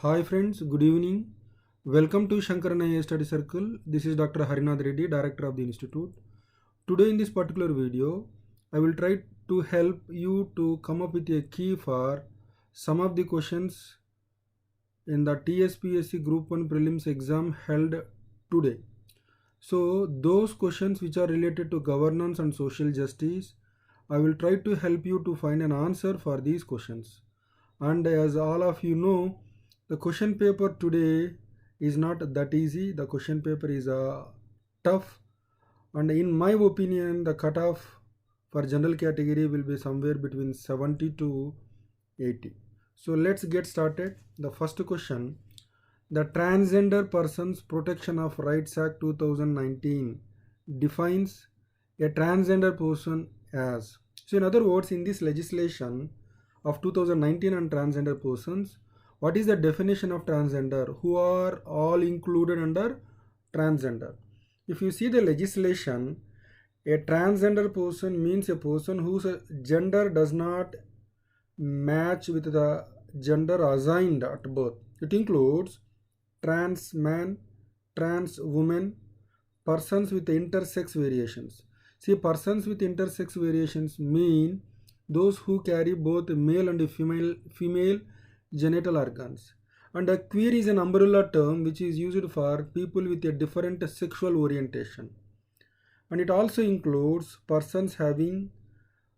Hi friends, good evening. Welcome to Shankaran IA Study Circle. This is Dr. Harinath Reddy, Director of the Institute. Today in this particular video, I will try to help you to come up with a key for some of the questions in the Tspsc Group 1 Prelims exam held today. So those questions which are related to governance and social justice, I will try to help you to find an answer for these questions. And as all of you know, the question paper today is not that easy. The question paper is tough, and in my opinion the cutoff for general category will be somewhere between 70 to 80. So let's get started. The first question: the Transgender Persons Protection of Rights Act 2019 defines a transgender person as. So in other words, in this legislation of 2019 on transgender persons, what is the definition of transgender? Who are all included under transgender? If you see the legislation, a transgender person means a person whose gender does not match with the gender assigned at birth. It includes trans man, trans woman, persons with intersex variations. See, persons with intersex variations mean those who carry both male and female genital organs. And a queer is an umbrella term which is used for people with a different sexual orientation. And it also includes persons having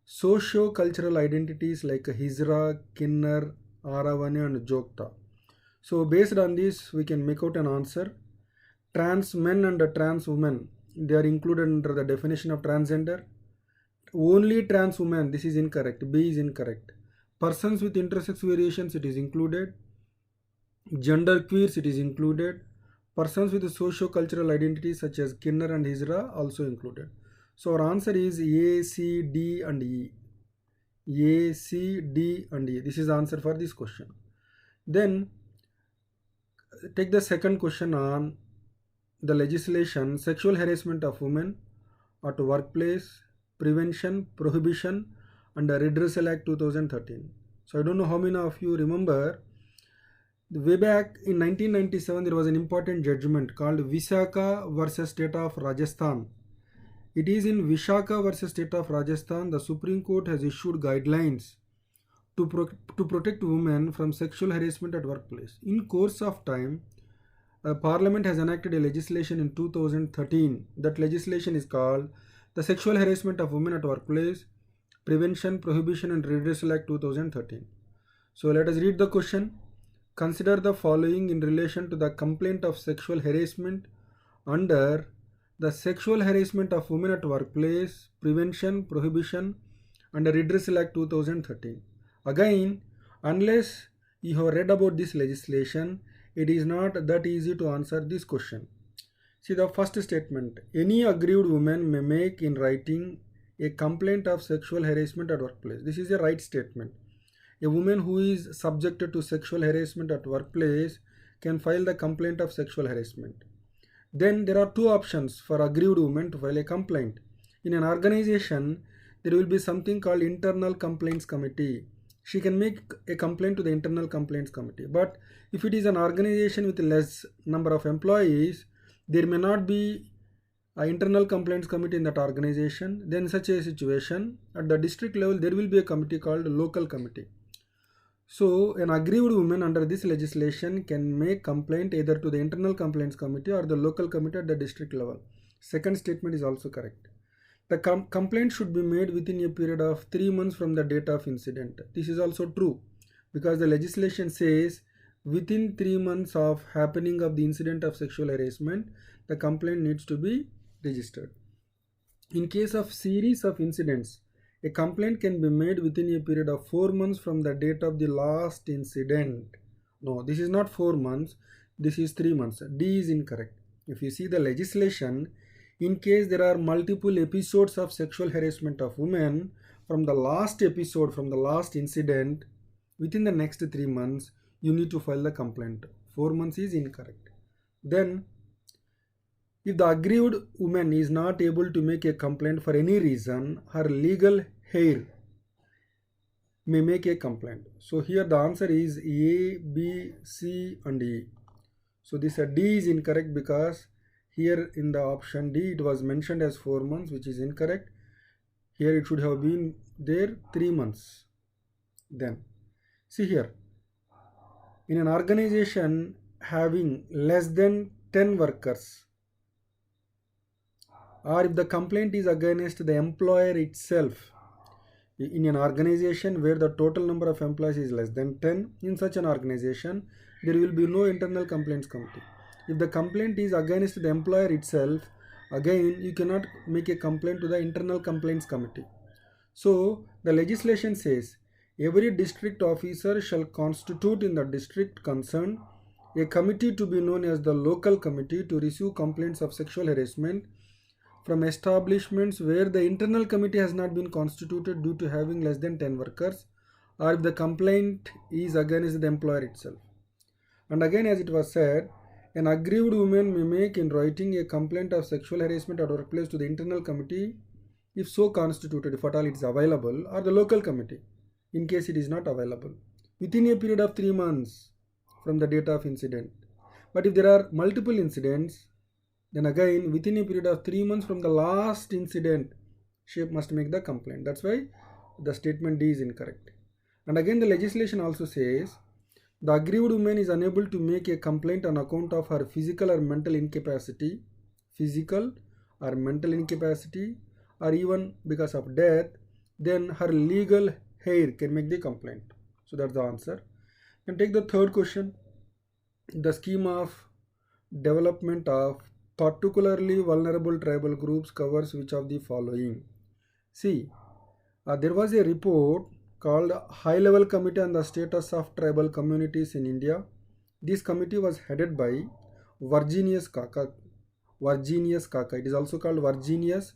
socio-cultural identities like Hijra, Kinnar, Aravani and Jokta. So based on this, we can make out an answer. Trans men and trans women, they are included under the definition of transgender. Only trans women, this is incorrect. B is incorrect. Persons with intersex variations, it is included. Gender queers, it is included. Persons with socio-cultural identities such as Kinnar and Hijra, also included. So our answer is A, C, D and E. A, C, D and E. This is the answer for this question. Then take the second question on the legislation Sexual Harassment of Women at Workplace, Prevention, Prohibition and Redressal Act 2013. So I don't know how many of you remember, way back in 1997 there was an important judgment called Visakha versus State of Rajasthan. It is in Visakha versus State of Rajasthan, the Supreme Court has issued guidelines to protect women from sexual harassment at workplace. In course of time, Parliament has enacted a legislation in 2013. That legislation is called the Sexual Harassment of Women at Workplace, Prevention, Prohibition and Redressal Act 2013. So let us read the question. Consider the following in relation to the complaint of sexual harassment under the Sexual Harassment of Women at Workplace, Prevention, Prohibition and Redressal Act 2013. Again, unless you have read about this legislation, it is not that easy to answer this question. See the first statement. Any aggrieved woman may make in writing a complaint of sexual harassment at workplace. This is a right statement. A woman who is subjected to sexual harassment at workplace can file the complaint of sexual harassment. Then there are two options for aggrieved women to file a complaint. In an organization, there will be something called Internal Complaints Committee. She can make a complaint to the Internal Complaints Committee. But if it is an organization with less number of employees, there may not be an Internal Complaints Committee in that organization. Then in such a situation, at the district level, there will be a committee called Local Committee. So an aggrieved woman under this legislation can make complaint either to the Internal Complaints Committee or the Local Committee at the district level. Second statement is also correct. The complaint should be made within a period of 3 months from the date of incident. This is also true because the legislation says within 3 months of happening of the incident of sexual harassment, the complaint needs to be registered. In case of series of incidents, a complaint can be made within a period of 4 months from the date of the last incident. No, this is not 4 months, this is 3 months. D is incorrect. If you see the legislation, in case there are multiple episodes of sexual harassment of women, from the last episode, from the last incident, within the next 3 months, you need to file the complaint. 4 months is incorrect. Then, if the aggrieved woman is not able to make a complaint for any reason, her legal heir may make a complaint. So here the answer is A, B, C and E. So this D is incorrect because here in the option D it was mentioned as 4 months, which is incorrect. Here it should have been there 3 months. Then see here, in an organization having less than 10 workers, or if the complaint is against the employer itself, in an organization where the total number of employees is less than 10, in such an organization there will be no internal complaints committee. If the complaint is against the employer itself, again you cannot make a complaint to the internal complaints committee. So the legislation says every district officer shall constitute in the district concerned a committee to be known as the local committee to receive complaints of sexual harassment from establishments where the internal committee has not been constituted due to having less than 10 workers, or if the complaint is against the employer itself. And again, as it was said, an aggrieved woman may make in writing a complaint of sexual harassment at workplace to the internal committee if so constituted, if at all it is available, or the local committee in case it is not available, within a period of 3 months from the date of incident. But if there are multiple incidents, then again within a period of 3 months from the last incident, she must make the complaint. That's why the statement D is incorrect. And again the legislation also says the aggrieved woman is unable to make a complaint on account of her physical or mental incapacity, or even because of death, then her legal heir can make the complaint. So that's the answer. And take the third question. The scheme of development of particularly vulnerable tribal groups covers which of the following? See, there was a report called High Level Committee on the Status of Tribal Communities in India. This committee was headed by Virginius Kaka. It is also called Virginius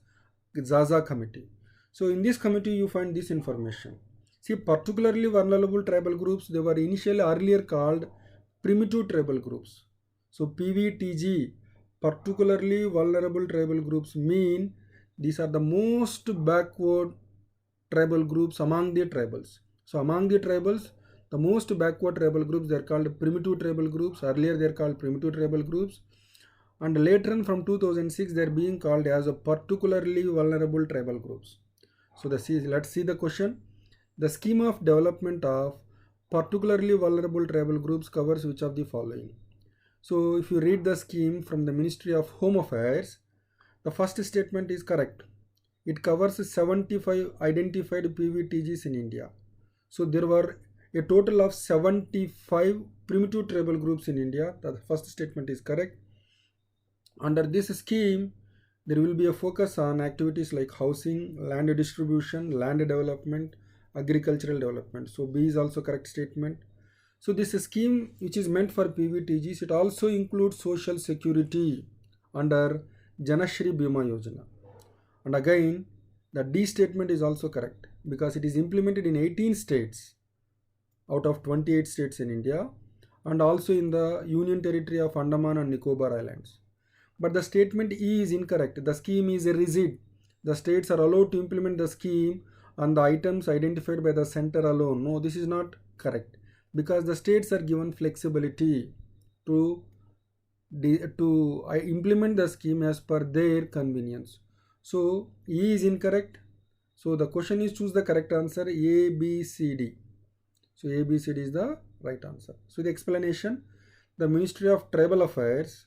Zaza Committee. So in this committee you find this information. See, particularly vulnerable tribal groups, they were initially earlier called primitive tribal groups. So PVTG, particularly vulnerable tribal groups, mean these are the most backward tribal groups among the tribals. So among the tribals, the most backward tribal groups, they are called primitive tribal groups. Earlier they are called primitive tribal groups, and later on from 2006 they are being called as a particularly vulnerable tribal groups. So let's see the question. The scheme of development of particularly vulnerable tribal groups covers which of the following? So if you read the scheme from the Ministry of Home Affairs, the first statement is correct. It covers 75 identified PVTGs in India. So there were a total of 75 primitive tribal groups in India. The first statement is correct. Under this scheme, there will be a focus on activities like housing, land distribution, land development, agricultural development. So B is also correct statement. So this scheme which is meant for PVTGs, it also includes social security under Janashri Bima Yojana. And again, the D statement is also correct because it is implemented in 18 states out of 28 states in India, and also in the Union Territory of Andaman and Nicobar Islands. But the statement E is incorrect. The scheme is rigid. The states are allowed to implement the scheme on the items identified by the center alone. No, this is not correct because the states are given flexibility to implement the scheme as per their convenience. So E is incorrect. So the question is choose the correct answer A, B, C, D. So A, B, C, D is the right answer. So the explanation, the Ministry of Tribal Affairs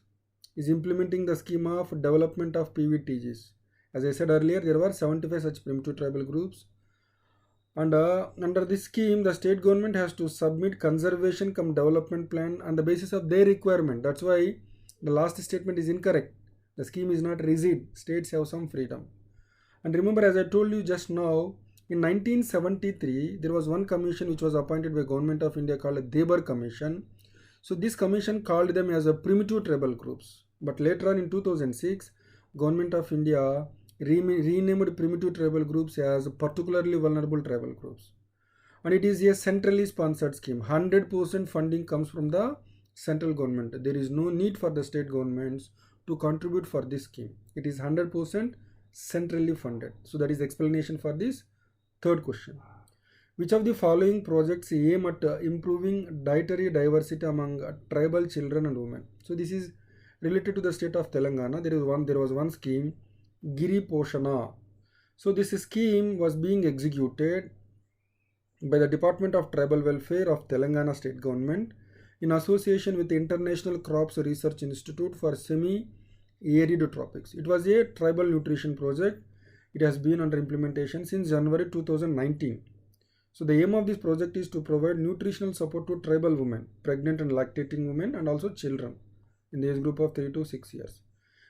is implementing the scheme of development of PVTGs. As I said earlier, there were 75 such primitive tribal groups. And under this scheme, the state government has to submit conservation cum development plan on the basis of their requirement. That's why the last statement is incorrect. The scheme is not rigid. States have some freedom. And remember, as I told you just now, in 1973, there was one commission which was appointed by Government of India called a Debar Commission. So this commission called them as a primitive tribal groups. But later on in 2006, Government of India renamed primitive tribal groups as particularly vulnerable tribal groups. And it is a centrally sponsored scheme. 100% funding comes from the central government. There is no need for the state governments to contribute for this scheme. It is 100% centrally funded. So that is the explanation for this third question. Which of the following projects aim at improving dietary diversity among tribal children and women? So this is related to the state of Telangana. There was one scheme, Giri Poshana. So this scheme was being executed by the Department of Tribal Welfare of Telangana State Government in association with the International Crops Research Institute for Semi-Arid Tropics. It was a tribal nutrition project. It has been under implementation since January 2019. So the aim of this project is to provide nutritional support to tribal women, pregnant and lactating women, and also children in the age group of 3 to 6 years.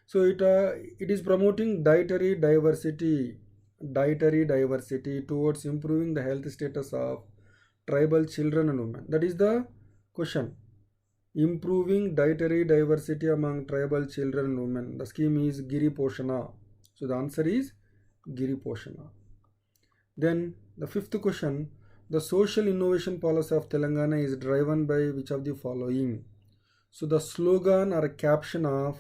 So it is promoting dietary diversity towards improving the health status of tribal children and women. That is the question. Improving dietary diversity among tribal children and women. The scheme is Giri Poshana. So the answer is Giri Poshana. Then the fifth question, the social innovation policy of Telangana is driven by which of the following? So the slogan or caption of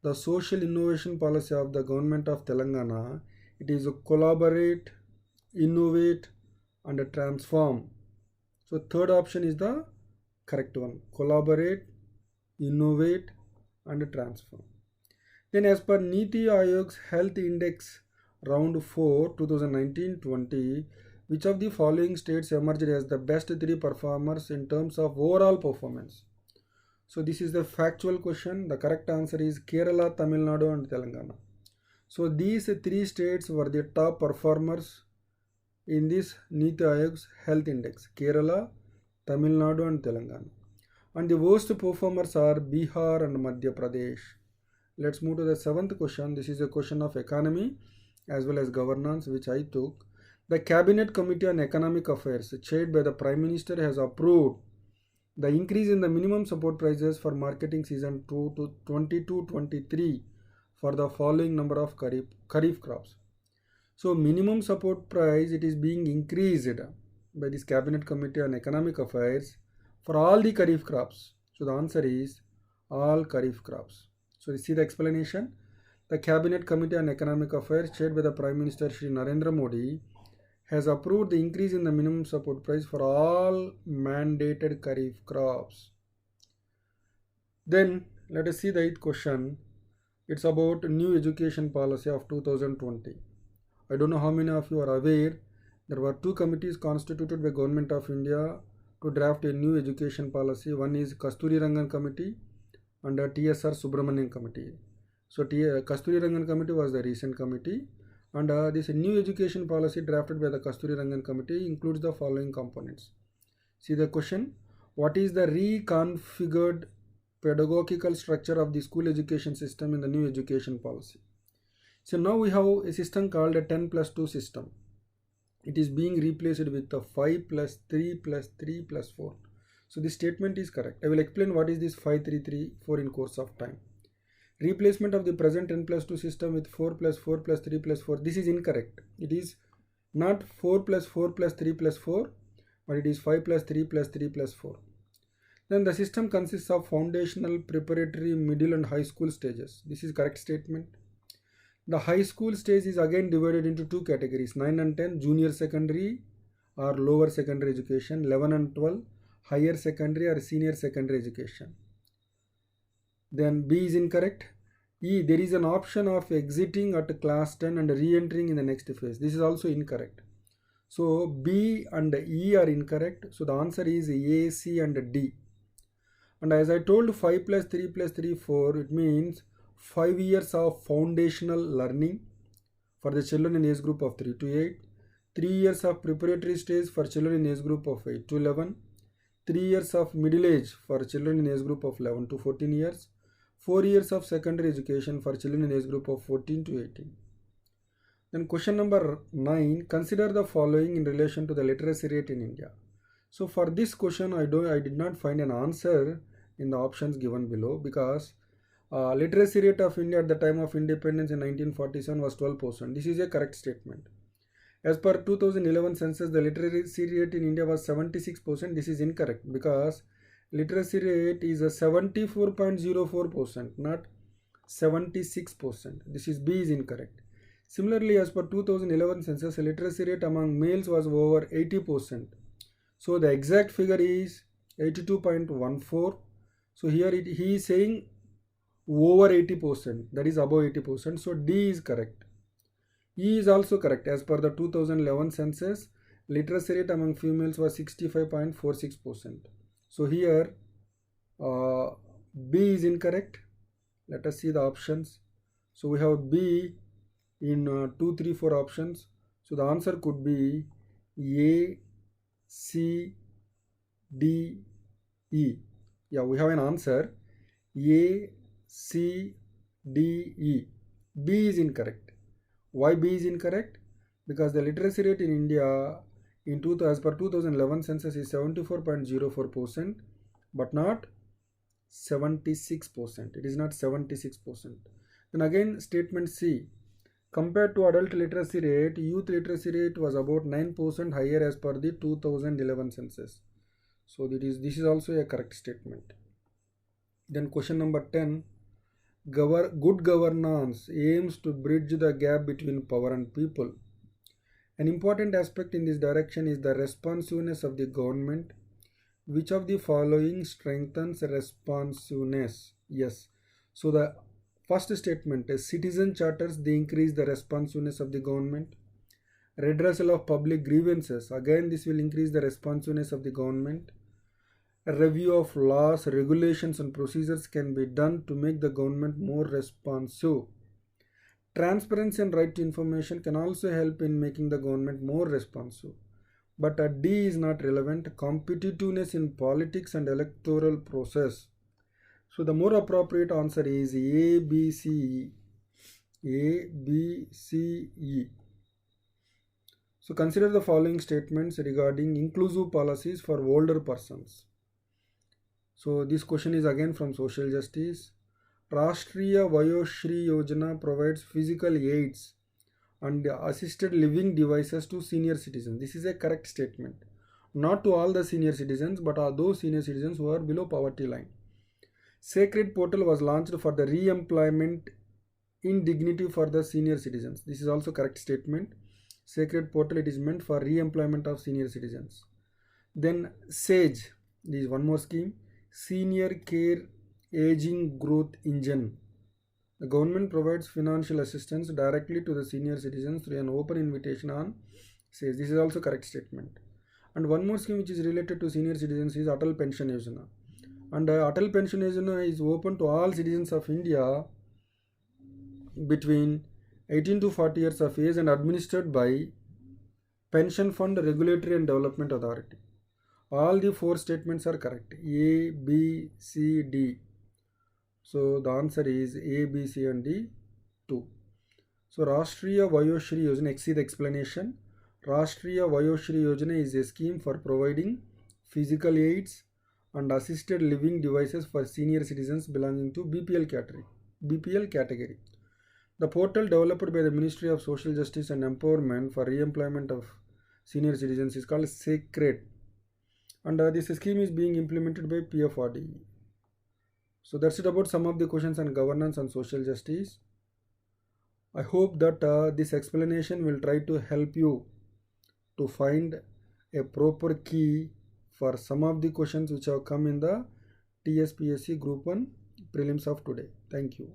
the social innovation policy of the government of Telangana, it is collaborate, innovate and transform. So third option is the correct one, collaborate, innovate and transform. Then as per Niti Aayog's Health Index Round 4 2019-20, which of the following states emerged as the best 3 performers in terms of overall performance? So this is the factual question. The correct answer is Kerala, Tamil Nadu and Telangana. So these 3 states were the top performers in this Niti Aayog's Health Index, Kerala, Tamil Nadu and Telangana. And the worst performers are Bihar and Madhya Pradesh. Let's move to the 7th question. This is a question of economy as well as governance, which I took. The Cabinet Committee on Economic Affairs, chaired by the Prime Minister, has approved the increase in the minimum support prices for marketing season 2 to 22-23 for the following number of Kharif crops. So minimum support price, it is being increased by this Cabinet Committee on Economic Affairs for all the Kharif crops. So the answer is all Kharif crops. So you see the explanation. The Cabinet Committee on Economic Affairs, chaired by the Prime Minister Shri Narendra Modi, has approved the increase in the minimum support price for all mandated Kharif crops. Then let us see the 8th question. It's about new education policy of 2020. I don't know how many of you are aware. There were 2 committees constituted by Government of India to draft a new education policy. One is Kasturi Rangan Committee and a TSR Subramanian Committee. So Kasturi Rangan Committee was the recent committee, and this new education policy drafted by the Kasturi Rangan Committee includes the following components. See the question. What is the reconfigured pedagogical structure of the school education system in the new education policy? So now we have a system called a 10+2 system. It is being replaced with a 5+3+3+4. So this statement is correct. I will explain what is this 5-3-3-4 in course of time. Replacement of the present 10+2 system with 4+4+3+4. This is incorrect. It is not 4+4+3+4, but it is 5+3+3+4. Then the system consists of foundational, preparatory, middle and high school stages. This is correct statement. The high school stage is again divided into 2 categories, 9 and 10, junior secondary or lower secondary education, 11 and 12, higher secondary or senior secondary education. Then B is incorrect. E, there is an option of exiting at class 10 and re-entering in the next phase. This is also incorrect. So B and E are incorrect. So the answer is A, C and D. And as I told, 5+3+3+4, it means 5 years of foundational learning for the children in age group of 3 to 8, 3 years of preparatory stage for children in age group of 8 to 11, 3 years of middle age for children in age group of 11 to 14 years, 4 years of secondary education for children in age group of 14 to 18. Then question number 9, consider the following in relation to the literacy rate in India. So for this question, I did not find an answer in the options given below, because literacy rate of India at the time of independence in 1947 was 12%. This is a correct statement. As per 2011 census, the literacy rate in India was 76%. This is incorrect, because literacy rate is a 74.04%, not 76%. This is B is incorrect. Similarly, as per 2011 census, literacy rate among males was over 80%. So the exact figure is 82.14. So here he is saying over 80%, that is above 80%. So D is correct. E is also correct. As per the 2011 census, literacy rate among females was 65.46%. So here B is incorrect. Let us see the options. So we have B in 2, 3, 4 options. So the answer could be A, C, D, E. Yeah, we have an answer A, C, D, E. B is incorrect. Why B is incorrect? Because the literacy rate in India as per 2011 census is 74.04%, but not 76%. It is not 76%. Then again, statement C. Compared to adult literacy rate, youth literacy rate was about 9% higher as per the 2011 census. So this is also a correct statement. Then question number 10. Good governance aims to bridge the gap between power and people. An important aspect in this direction is the responsiveness of the government. Which of the following strengthens responsiveness? Yes. So the first statement is citizen charters, they increase the responsiveness of the government. Redressal of public grievances, again this will increase the responsiveness of the government. A review of laws, regulations and procedures can be done to make the government more responsive. Transparency and right to information can also help in making the government more responsive. But a D is not relevant. Competitiveness in politics and electoral process. So the more appropriate answer is A, B, C, E. A, B, C, E. So consider the following statements regarding inclusive policies for older persons. So this question is again from Social Justice. Rashtriya Vayoshri Yojana provides physical aids and assisted living devices to senior citizens. This is a correct statement. Not to all the senior citizens, but are those senior citizens who are below poverty line. Sacred portal was launched for the re-employment in dignity for the senior citizens. This is also correct statement. Sacred portal, it is meant for re-employment of senior citizens. Then SAGE, this is one more scheme. Senior Care Aging Growth Engine. The government provides financial assistance directly to the senior citizens through an open invitation on SAGE. This is also correct statement. And one more scheme which is related to senior citizens is Atal Pension Yojana. And Atal Pension Yojana is open to all citizens of India between 18 to 40 years of age and administered by Pension Fund Regulatory and Development Authority. All the four statements are correct. A, B, C, D. So the answer is A, B, C and D, 2. So Rashtriya Vayoshri Yojana, exceed explanation. Rashtriya Vayoshri Yojana is a scheme for providing physical aids and assisted living devices for senior citizens belonging to BPL category. The portal developed by the Ministry of Social Justice and Empowerment for re-employment of senior citizens is called SACRED. And this scheme is being implemented by PFRD. So that's it about some of the questions on governance and social justice. I hope that this explanation will try to help you to find a proper key for some of the questions which have come in the Tspsc Group 1 prelims of today. Thank you.